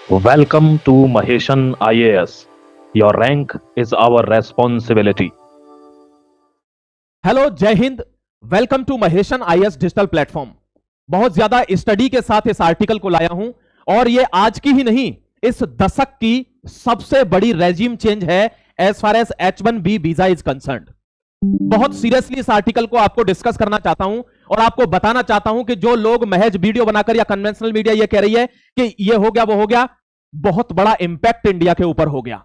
Welcome to Maheshan IAS. Your rank is our responsibility. Hello, Jai Hind. Welcome to Maheshan IAS digital platform. बहुत ज्यादा study के साथ इस article को लाया हूं और ये आज की ही नहीं, इस दशक की सबसे बड़ी रेजिम चेंज है as far as H1B visa is concerned. बहुत सीरियसली इस आर्टिकल को आपको डिस्कस करना चाहता हूं और आपको बताना चाहता हूं कि जो लोग महज वीडियो बनाकर या कन्वेंशनल मीडिया ये कह रही है कि ये हो गया वो हो गया, बहुत बड़ा इंपैक्ट इंडिया के ऊपर हो गया।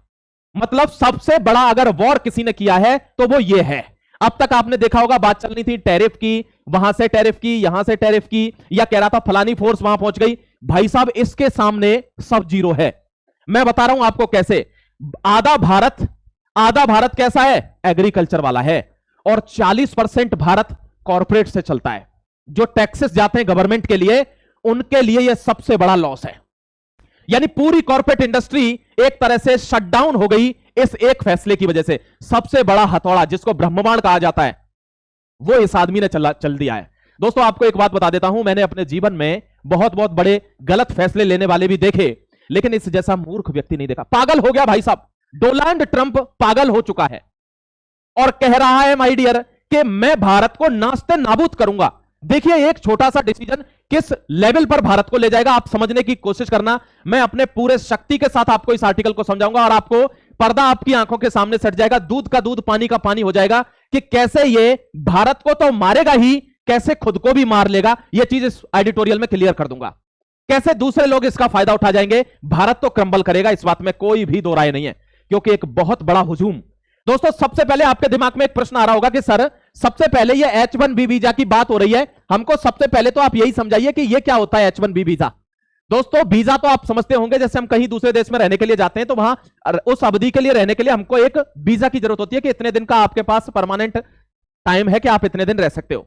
मतलब सबसे बड़ा अगर वॉर किसी ने किया है तो वो ये है। अब तक आपने देखा होगा बात चलनी थी टैरिफ की, वहां से टैरिफ की, यहां से टैरिफ की, या कह रहा था फलानी फोर्स वहां पहुंच गई। भाई साहब, इसके सामने सब जीरो है। मैं बता रहा हूं आपको कैसे। आधा भारत कैसा है? एग्रीकल्चर वाला है और 40% भारत कॉर्पोरेट से चलता है। जो टैक्सेस जाते हैं गवर्नमेंट के लिए, उनके लिए यह सबसे बड़ा लॉस है। यानी पूरी कॉर्पोरेट इंडस्ट्री एक तरह से शटडाउन हो गई इस एक फैसले की वजह से। सबसे बड़ा हथौड़ा जिसको ब्रह्मबाण कहा जाता है, वो इस आदमी ने चल दिया है। दोस्तों, आपको एक बात बता देता हूं, मैंने अपने जीवन में बहुत बहुत बड़े गलत फैसले लेने वाले भी देखे, लेकिन इस जैसा मूर्ख व्यक्ति नहीं देखा। पागल हो गया भाई साहब। डोनाल्ड ट्रंप पागल हो चुका है और कह रहा है माय डियर कि मैं भारत को नास्ते नाबूद करूंगा। देखिए, एक छोटा सा डिसीजन किस लेवल पर भारत को ले जाएगा, आप समझने की कोशिश करना। मैं अपने पूरे शक्ति के साथ आपको इस आर्टिकल को समझाऊंगा और आपको पर्दा आपकी आंखों के सामने सट जाएगा, दूध का दूध पानी का पानी हो जाएगा कि कैसे ये भारत को तो मारेगा ही, कैसे खुद को भी मार लेगा। यह चीज इस एडिटोरियल में क्लियर कर दूंगा। कैसे दूसरे लोग इसका फायदा उठा जाएंगे। भारत तो क्रम्बल करेगा, इस बात में कोई भी दो राय नहीं है, क्योंकि एक बहुत बड़ा हुजूम। दोस्तों, सबसे पहले आपके दिमाग में एक प्रश्न आ रहा होगा कि सर, सबसे पहले ये H1B वीजा की बात हो रही है, हमको सबसे पहले तो आप यही समझाइए कि ये क्या होता है H1B वीजा। दोस्तों, वीजा तो आप समझते होंगे, जैसे हम कहीं दूसरे देश में रहने के लिए जाते हैं तो वहां उस अवधि के लिए रहने के लिए हमको एक वीजा की जरूरत होती है कि इतने दिन का आपके पास परमानेंट टाइम है कि आप इतने दिन रह सकते हो।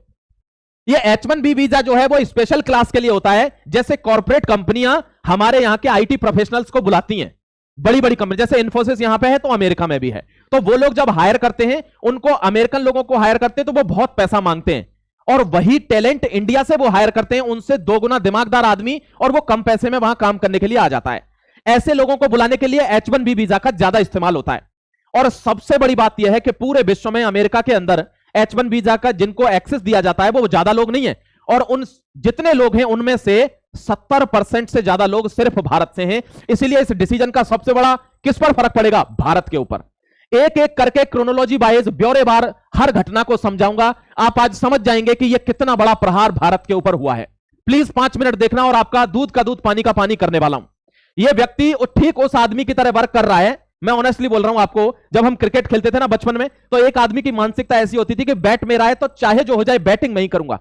ये H1B वीजा जो है वो स्पेशल क्लास के लिए होता है। जैसे कॉर्पोरेट कंपनियां हमारे यहां के IT प्रोफेशनल्स को बुलाती हैं, बड़ी बड़ी कंपनी जैसे इन्फोसिस यहां पे है तो अमेरिका में भी है, तो वो लोग जब हायर करते हैं, उनको अमेरिकन लोगों को हायर करते हैं तो वो बहुत पैसा मांगते हैं, और वही टैलेंट इंडिया से वो हायर करते हैं, उनसे 2 गुना दिमागदार आदमी, और वो कम पैसे में वहां काम करने के लिए आ जाता है। ऐसे लोगों को बुलाने के लिए H1B वीजा का ज्यादा इस्तेमाल होता है। और सबसे बड़ी बात यह है कि पूरे विश्व में अमेरिका के अंदर H1 वीजा का जिनको एक्सेस दिया जाता है वो ज्यादा लोग नहीं है, और उन जितने लोग हैं उनमें से 70% से ज्यादा लोग सिर्फ भारत से हैं। इसलिए इस डिसीजन का सबसे बड़ा किस पर फर्क पड़ेगा? भारत के ऊपर। एक एक करके क्रोनोलॉजी वाइज ब्यौरेवार हर घटना को समझाऊंगा। आप आज समझ जाएंगे कि यह कितना बड़ा प्रहार भारत के ऊपर हुआ है। प्लीज 5 मिनट देखना और आपका दूध का दूध पानी का पानी करने वाला हूं। यह व्यक्ति ठीक उस आदमी की तरह वर्क कर रहा है। मैं ऑनेस्टली बोल रहा हूं आपको, जब हम क्रिकेट खेलते थे ना बचपन में, तो एक आदमी की मानसिकता ऐसी होती थी कि बैट मेरा है तो चाहे जो हो जाए बैटिंग मैं ही करूंगा,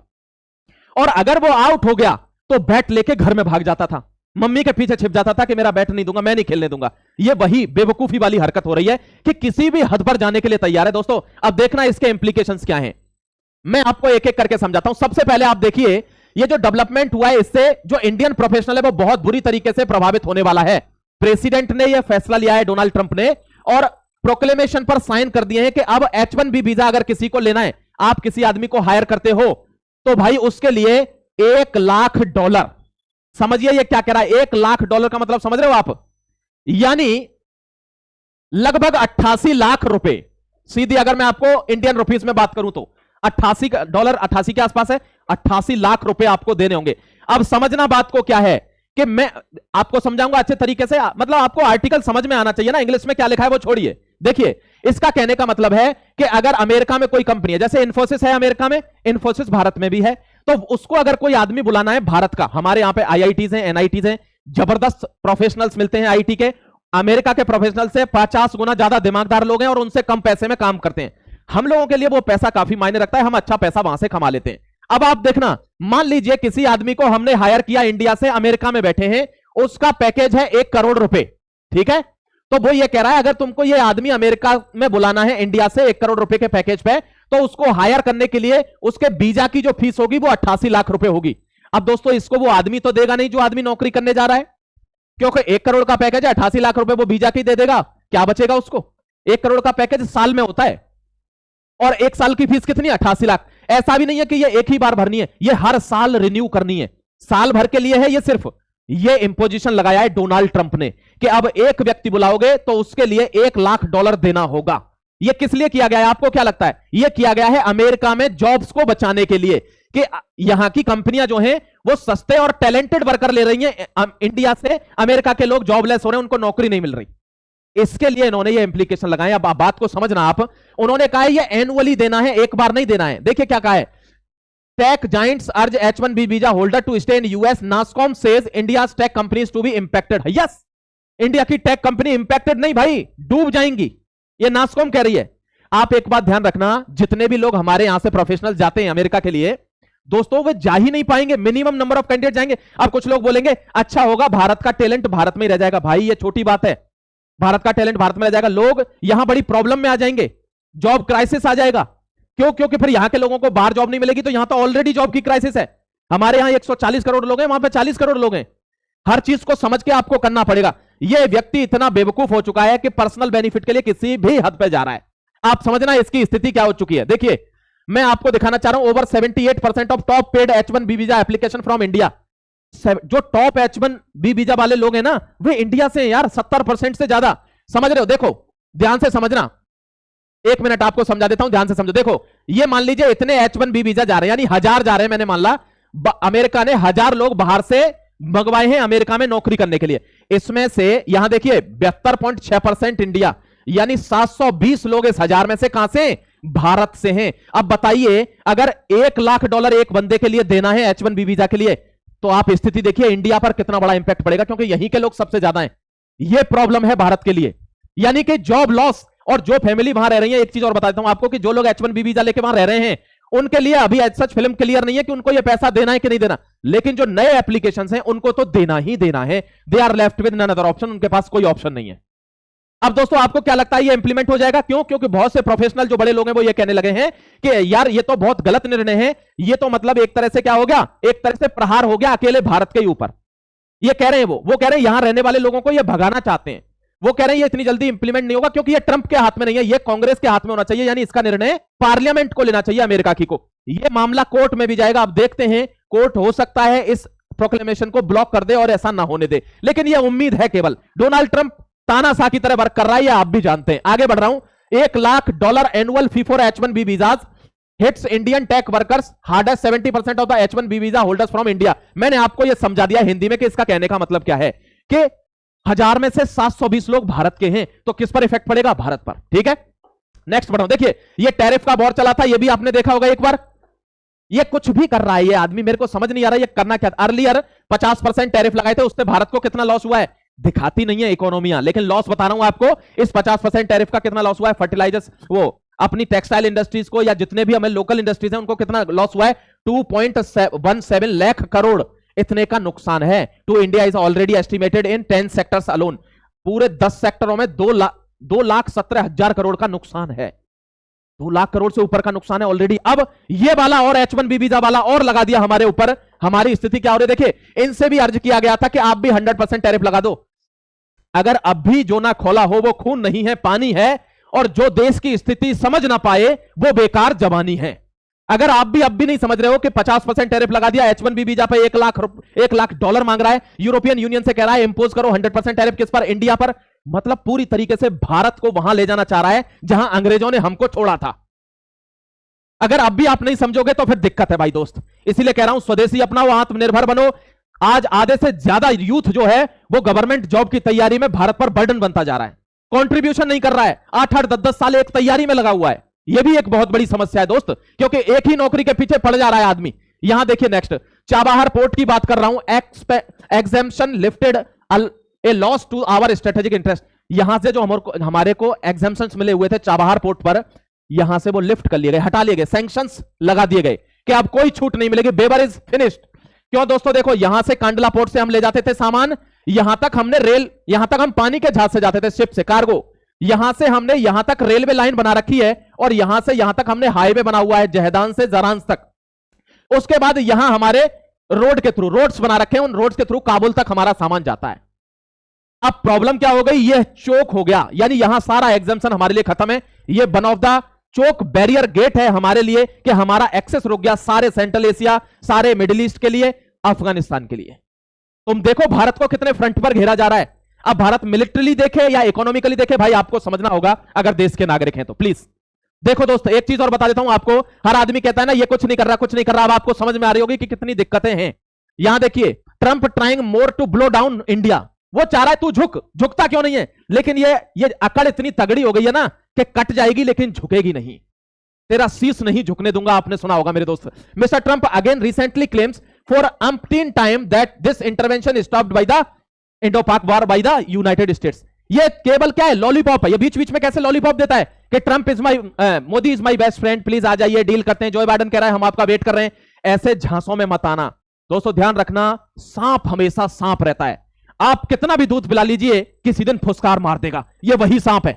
और अगर वो आउट हो गया तो बैट लेके घर में भाग जाता था, मम्मी के पीछे छिप जाता था कि मेरा बैट नहीं दूंगा, मैं नहीं खेलने दूंगा। ये वही बेवकूफी वाली हरकत हो रही है कि किसी भी हद पर जाने के लिए तैयार है। दोस्तों, अब देखना इसके इंप्लीकेशंस क्या हैं, मैं आपको एक एक करके समझाता हूं। सबसे पहले आप देखिए, ये जो डेवलपमेंट हुआ है, इससे जो इंडियन प्रोफेशनल है वो बहुत बुरी तरीके से प्रभावित होने वाला है। प्रेसिडेंट ने यह फैसला लिया है, डोनाल्ड ट्रंप ने, और प्रोक्लेमेशन पर साइन कर दिए हैं कि अब H1B वीजा अगर किसी को लेना है, आप किसी आदमी को हायर करते हो तो भाई उसके लिए $1 लाख। समझिए ये क्या कह रहा है, $1 लाख का मतलब समझ रहे हो आप? यानी लगभग 88 लाख रुपए। सीधी अगर मैं आपको इंडियन रुपीस में बात करूं तो $88 के आसपास है, 88 लाख रुपए आपको देने होंगे। अब समझना बात को क्या है कि मैं आपको समझाऊंगा अच्छे तरीके से, मतलब आपको आर्टिकल समझ में आना चाहिए ना। इंग्लिश में क्या लिखा है वो छोड़िए। देखिए, इसका कहने का मतलब है कि अगर अमेरिका में कोई कंपनी है, जैसे इन्फोसिस है अमेरिका में, इन्फोसिस भारत में भी है, तो उसको अगर कोई आदमी बुलाना है भारत का, हमारे यहां पे IITs हैं, NITs हैं, जबरदस्त प्रोफेशनल्स मिलते हैं IT के। अमेरिका के प्रोफेशनल से 50 गुना ज्यादा दिमागदार लोग हैं और उनसे कम पैसे में काम करते हैं। हम लोगों के लिए वो पैसा काफी मायने रखता है, हम अच्छा पैसा वहां से कमा लेते हैं। अब आप देखना, मान लीजिए किसी आदमी को हमने हायर किया इंडिया से, अमेरिका में बैठे हैं, उसका पैकेज है 1 करोड़ रुपए, ठीक है? तो वो ये कह रहा है अगर तुमको ये आदमी अमेरिका में बुलाना है इंडिया से 1 करोड़ रुपए के पैकेज पे, तो उसको हायर करने के लिए उसके वीजा की जो फीस होगी वो 88 लाख रुपए होगी। अब दोस्तों, इसको वो आदमी तो देगा नहीं जो आदमी नौकरी करने जा रहा है, क्योंकि 1 करोड़ का पैकेज है, 88 लाख रुपए वो वीजा की दे देगा, क्या बचेगा उसको? 1 करोड़ का पैकेज साल में होता है, और 1 साल की फीस कितनी? 88 लाख। ऐसा भी नहीं है कि ये एक ही बार भरनी है, ये हर साल रिन्यू करनी है, साल भर के लिए है ये सिर्फ। यह इंपोजिशन लगाया है डोनाल्ड ट्रंप ने कि अब एक व्यक्ति बुलाओगे तो उसके लिए $1,00,000 देना होगा। यह किस लिए किया गया है, आपको क्या लगता है? यह किया गया है अमेरिका में जॉब्स को बचाने के लिए कि यहां की कंपनियां जो हैं वो सस्ते और टैलेंटेड वर्कर ले रही हैं इंडिया से, अमेरिका के लोग जॉबलेस हो रहे हैं, उनको नौकरी नहीं मिल रही। इसके लिए इन्होंने ये इंप्लीकेशन लगाए। अब बात को समझना आप, उन्होंने कहा है ये एनुअली देना है, एक बार नहीं देना है। देखिए क्या कहा है, take giants urge H-1B visa holder to stay in US, Nasscom says India's tech companies to be impacted. Yes, India की टेक कंपनी इंपैक्टेड नहीं भाई, डूब जाएंगी, ये नास्कॉम कह रही है। आप एक बात ध्यान रखना, जितने भी लोग हमारे यहां से प्रोफेशनल जाते हैं अमेरिका के लिए, दोस्तों वे जा ही नहीं पाएंगे, मिनिमम नंबर ऑफ कैंडिडेट जाएंगे। अब कुछ लोग बोलेंगे अच्छा होगा भारत का टैलेंट भारत में ही रह जाएगा। भाई ये छोटी बात है, भारत का टैलेंट भारत में रह जाएगा, लोग यहां बड़ी प्रॉब्लम में आ जाएंगे, जॉब क्राइसिस आ जाएगा। क्यों? क्योंकि फिर यहां के लोगों को बाहर जॉब नहीं मिलेगी, तो यहां तो ऑलरेडी जॉब की क्राइसिस है। हमारे यहां 140 करोड़ लोग हैं, वहां पे 40 करोड़ लोग हैं। हर चीज को समझ के आपको करना पड़ेगा। यह व्यक्ति इतना बेवकूफ हो चुका है कि पर्सनल बेनिफिट के लिए किसी भी हद पे जा रहा है। आप समझना इसकी स्थिति क्या हो चुकी है। देखिए मैं आपको दिखाना चाह रहा हूं, over 78% of top paid H-1B visa application from India. जो टॉप H-1B वीजा वाले लोग हैं ना, वे इंडिया से यार 70% से ज्यादा। समझ रहे हो? देखो ध्यान से समझना, एक मिनट आपको समझा देता हूं, ध्यान से समझो। देखो ये मान लीजिए इतने H-1B वीजा जा रहे हैं, यानी 1000 जा रहे हैं, मैंने मान ला अमेरिका ने 1000 लोग बाहर से मंगवाए हैं अमेरिका में नौकरी करने के लिए। इसमें से यहां देखिए 72.6% इंडिया, यानी 720 लोग इस 1000 में से कहां से? भारत से हैं। अब बताइए अगर $1,00,000 एक बंदे के लिए देना है H-1B वीजा के लिए, तो आप स्थिति देखिए इंडिया पर कितना बड़ा इंपैक्ट पड़ेगा, क्योंकि यहीं के लोग सबसे ज्यादा हैं। यह प्रॉब्लम है भारत के लिए, यानी कि जॉब लॉस। और जो फैमिली वहां रह रही है, एक चीज और बता देता हूं आपको कि जो लोग H-1B वीजा लेके वहां रह रहे हैं, उनके लिए अभी एज सच फिल्म क्लियर नहीं है कि उनको यह पैसा देना है कि नहीं देना, लेकिन जो नए एप्लीकेशंस हैं उनको तो देना ही देना है। They are left with none other option, उनके पास कोई ऑप्शन नहीं है। अब दोस्तों आपको क्या लगता है ये इंप्लीमेंट हो जाएगा? क्यों? क्योंकि बहुत से प्रोफेशनल जो बड़े लोग हैं वो ये कहने लगे हैं कि यार ये तो बहुत गलत निर्णय है, ये तो मतलब एक तरह से क्या हो गया, एक तरह से प्रहार हो गया अकेले भारत के ऊपर। ये कह रहे हैं वो कह रहे हैं यहां रहने वाले लोगों को ये भगाना चाहते हैं। वो कह रहे हैं ये इतनी जल्दी इंप्लीमेंट नहीं होगा, क्योंकि ये ट्रंप के हाथ में नहीं है, ये कांग्रेस के हाथ में होना चाहिए, यानी इसका निर्णय पार्लियामेंट को लेना चाहिए अमेरिका की को। ये मामला कोर्ट में भी जाएगा। अब देखते हैं, कोर्ट हो सकता है इस प्रोक्लेमेशन को ब्लॉक कर दे और ऐसा ना होने दे, लेकिन यह उम्मीद है केवल। डोनाल्ड ट्रंप तानाशाह की तरह वर्क कर रहा है, यह आप भी जानते हैं। आगे बढ़ रहा हूं। $1,00,000 annual fee for H-1B visas hits Indian tech workers hardest 70% of the H-1B visa holders from India. मैंने आपको यह समझा दिया हिंदी में कि इसका कहने का मतलब क्या है कि 1000 में से 720 लोग भारत के हैं, तो किस पर इफेक्ट पड़ेगा? भारत पर। ठीक है, नेक्स्ट बढ़ो। देखिए ये टैरिफ का वॉर चला था, ये भी आपने देखा होगा एक बार। ये कुछ भी कर रहा है ये आदमी, मेरे को समझ नहीं आ रहा ये करना क्या। अर्लियर 50% टैरिफ लगाए थे, उससे भारत को कितना लॉस हुआ है दिखाती नहीं है इकोनॉमियां, लेकिन लॉस बता रहा हूं आपको। इस 50% टैरिफ का कितना लॉस हुआ है फर्टिलाइजर्स, वो अपनी टेक्सटाइल इंडस्ट्रीज को, या जितने भी हमें लोकल इंडस्ट्रीज हैं उनको कितना लॉस हुआ है? 2.17 लाख करोड़ इतने का नुकसान है। To India is already estimated in 10 sectors alone. पूरे 10 सेक्टरों में 2,17,000 करोड़ का नुकसान है। 2 लाख करोड़ से ऊपर का नुकसान है ऑलरेडी। अब ये वाला और H-1B वीजा वाला और लगा दिया हमारे ऊपर। हमारी स्थिति क्या हो रही है देखिए। इनसे भी अर्ज किया गया था कि आप भी 100% टैरिफ लगा दो। अगर अब भी जो ना खोला हो वो खून नहीं है, पानी है, और जो देश की स्थिति समझ ना पाए वो बेकार जवानी है। अगर आप भी अब भी नहीं समझ रहे हो कि 50% टैरिफ लगा दिया, H-1B वीजा पे $1,00,000 मांग रहा है, यूरोपियन यूनियन से कह रहा है इंपोज करो 100% टैरिफ किस पर? इंडिया पर। मतलब पूरी तरीके से भारत को वहां ले जाना चाह रहा है जहां अंग्रेजों ने हमको छोड़ा था। अगर अब भी आप नहीं समझोगे तो फिर दिक्कत है भाई दोस्त। इसीलिए कह रहा हूं स्वदेशी अपनाओ, आत्मनिर्भर बनो। आज आधे से ज्यादा यूथ जो है वो गवर्नमेंट जॉब की तैयारी में भारत पर बर्डन बनता जा रहा है, कंट्रीब्यूशन नहीं कर रहा है। 8-8, 10-10 साल एक तैयारी में लगा हुआ है। यह भी एक बहुत बड़ी समस्या है दोस्त, क्योंकि एक ही नौकरी के पीछे पड़ जा रहा है आदमी। यहां देखिए नेक्स्ट, चाबहार पोर्ट की बात कर रहा हूं। Exemption lifted a loss to our strategic interest. यहां से जो हमारे को एग्जेम्पशंस मिले हुए थे चाबहार पोर्ट पर, यहां से वो लिफ्ट कर लिए गए, हटा लिए गए, सैंक्शंस लगा दिए गए कि अब कोई छूट नहीं मिलेगी, वेवर इज फिनिश्ड। क्यों दोस्तों? देखो यहां से कांडला पोर्ट से हम ले जाते थे सामान, यहां तक हमने रेल, यहां तक हम पानी के जहाज से जाते थे, शिप से कार्गो। यहां से हमने यहां तक रेलवे लाइन बना रखी है, और यहां से यहां तक हमने हाईवे बना हुआ है जहदान से जरांस तक। उसके बाद यहां हमारे रोड के थ्रू रोड्स बना रखे हैं, उन रोड्स के थ्रू काबुल तक हमारा सामान जाता है। अब प्रॉब्लम क्या हो गई? यह चोक हो गया, यानी यहां सारा एग्जाम्पशन हमारे लिए खत्म है। यह one of the choke barrier gate है हमारे लिए कि हमारा एक्सेस रुक गया सारे सेंट्रल एशिया, सारे मिडिल ईस्ट के लिए, अफगानिस्तान के लिए। तुम देखो भारत को कितने फ्रंट पर घेरा जा रहा है। अब भारत मिलिट्रिली देखे या इकोनॉमिकली देखे, भाई आपको समझना होगा अगर देश के नागरिक हैं तो। प्लीज देखो दोस्तों, एक चीज और बता देता हूं आपको। हर आदमी कहता है ना ये कुछ नहीं कर रहा, कुछ नहीं कर रहा। अब आपको समझ में आ रही होगी कि कितनी दिक्कतें हैं। यहां देखिए, Trump trying more to blow down India. वो चाह रहा है तू झुकता क्यों नहीं है, लेकिन ये अकड़ इतनी तगड़ी हो गई है ना कि कट जाएगी लेकिन झुकेगी नहीं। तेरा शीश नहीं झुकने दूंगा। आपने सुना होगा मेरे दोस्त, mister Trump again recently claims for umpteen time that this intervention stopped by the Indo Pak war by the United States. ये केवल क्या है, लॉलीपॉप है। ये बीच बीच में कैसे लॉलीपॉप देता है कि Trump is my, Modi is my best friend, please आ जाइए डील करते हैं। जो बाइडेन कह रहा है हम आपका वेट कर रहे हैं। ऐसे झांसों में मत आना दोस्तों। ध्यान रखना, सांप हमेशा सांप रहता है। आप कितना भी दूध पिला लीजिए, किसी दिन फुसकार मार देगा। ये वही सांप है,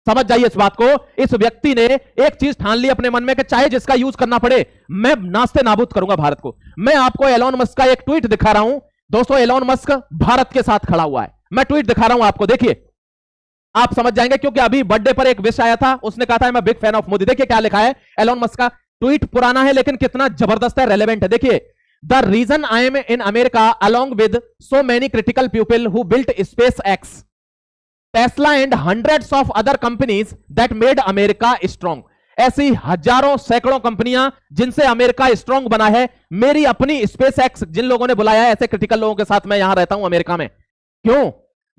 समझ जाइए इस बात को। इस व्यक्ति ने एक चीज ठान ली अपने मन में कि चाहे जिसका यूज करना पड़े, मैं नास्ते नाबूद करूंगा भारत को। मैं आपको एलोन मस्क का एक ट्वीट दिखा रहा हूं दोस्तों। एलोन मस्क भारत के साथ खड़ा हुआ है। मैं ट्वीट दिखा रहा हूं आपको, देखिए आप समझ जाएंगे। क्योंकि अभी बर्थडे पर एक विश आया था, उसने कहा था मैं बिग फैन ऑफ मोदी। देखिए क्या लिखा है एलोन मस्क का। ट्वीट पुराना है लेकिन कितना जबरदस्त है, रेलेवेंट है। देखिए, the reason I am in America along with so many critical people who built SpaceX, Tesla and hundreds of other companies that made America strong. ऐसी हजारों सैकड़ों कंपनियां जिनसे अमेरिका स्ट्रांग बना है। मेरी अपनी स्पेस एक्स जिन लोगों ने बुलाया है, ऐसे क्रिटिकल लोगों के साथ मैं यहां रहता हूं अमेरिका में। क्यों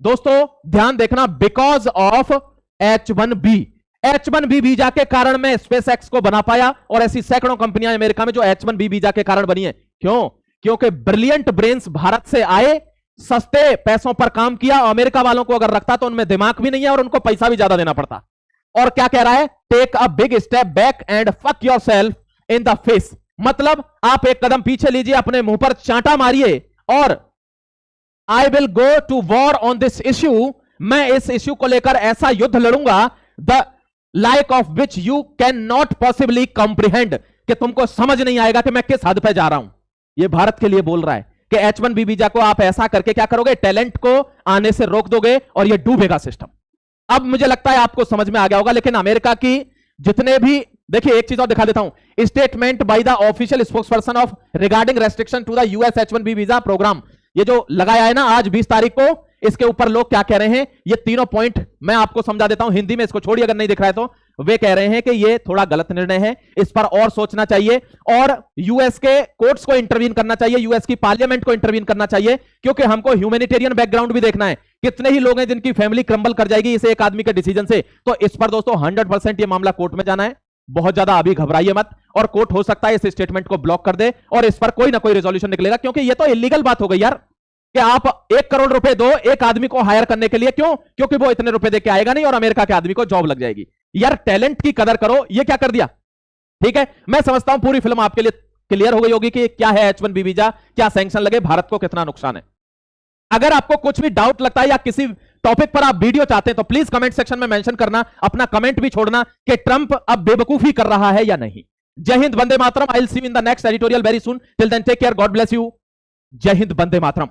दोस्तों, ध्यान देखना, because of H1B। H1B visa के कारण मैं स्पेस एक्स को बना पाया, और ऐसी सैकड़ों कंपनियां अमेरिका में जो H1B वीजा के कारण बनी है। क्यों? क्योंकि ब्रिलियंट ब्रेन्स भारत से आए, सस्ते पैसों पर काम किया। अमेरिका वालों को अगर रखता तो उनमें दिमाग भी नहीं है और उनको पैसा भी ज्यादा देना पड़ता। और क्या कह रहा है, take a big step back and fuck yourself in the face. मतलब आप एक कदम पीछे लीजिए, अपने मुंह पर चांटा मारिए, और I will go to war on this issue. मैं इस इश्यू को लेकर ऐसा युद्ध लड़ूंगा, the like of which you can not possibly comprehend, कि तुमको समझ नहीं आएगा कि मैं किस हद पे जा रहा हूं। यह भारत के लिए बोल रहा है कि H1B वीजा को आप ऐसा करके क्या करोगे, टैलेंट को आने से रोक दोगे और यह डूबेगा सिस्टम। अब मुझे लगता है आपको समझ में आ गया होगा। लेकिन अमेरिका की जितने भी, देखिए एक चीज और दिखा देता हूं, statement by the official spokesperson of regarding restriction to the US H1B visa program. ये जो लगाया है ना आज 20 तारीख को, इसके ऊपर लोग क्या कह रहे हैं, ये तीनों पॉइंट मैं आपको समझा देता हूं हिंदी में। इसको छोड़िए अगर नहीं दिख रहा है तो। वे कह रहे हैं कि ये थोड़ा गलत निर्णय है, इस पर और सोचना चाहिए, और यूएस के कोर्ट्स को इंटरवीन करना चाहिए, यूएस की पार्लियामेंट को इंटरवीन करना चाहिए। क्योंकि हमको ह्यूमैनिटेरियन बैकग्राउंड भी देखना है। कितने ही लोग हैं जिनकी फैमिली क्रम्बल कर जाएगी इस एक आदमी के डिसीजन से। तो इस पर दोस्तों 100% ये मामला कोर्ट में जाना है। बहुत ज्यादा अभी घबराइए मत, और कोर्ट हो सकता है इस स्टेटमेंट को ब्लॉक कर दे और इस पर कोई ना कोई रेजोल्यूशन निकलेगा। क्योंकि ये तो इलीगल बात हो गई यार, कि आप 1 करोड़ रुपए दो एक आदमी को हायर करने के लिए। क्यों? क्योंकि वो इतने रुपए देके आएगा नहीं और अमेरिका के आदमी को जॉब लग जाएगी। यार टैलेंट की कदर करो। ये क्या कर दिया? ठीक है, मैं समझता हूं पूरी फिल्म आपके लिए क्लियर हो गई होगी कि क्या है H1B वीजा, क्या सैंक्शन लगे, भारत को कितना नुकसान है। अगर आपको कुछ भी डाउट लगता है या किसी टॉपिक पर आप वीडियो चाहते हैं तो प्लीज कमेंट सेक्शन में मेंशन करना, अपना कमेंट भी छोड़ना कि ट्रंप अब बेवकूफी कर रहा है या नहीं। Jai Hind, Vande Mataram. I will see you in the next editorial very soon. Till then take care, God bless you. Jai Hind, Vande Mataram.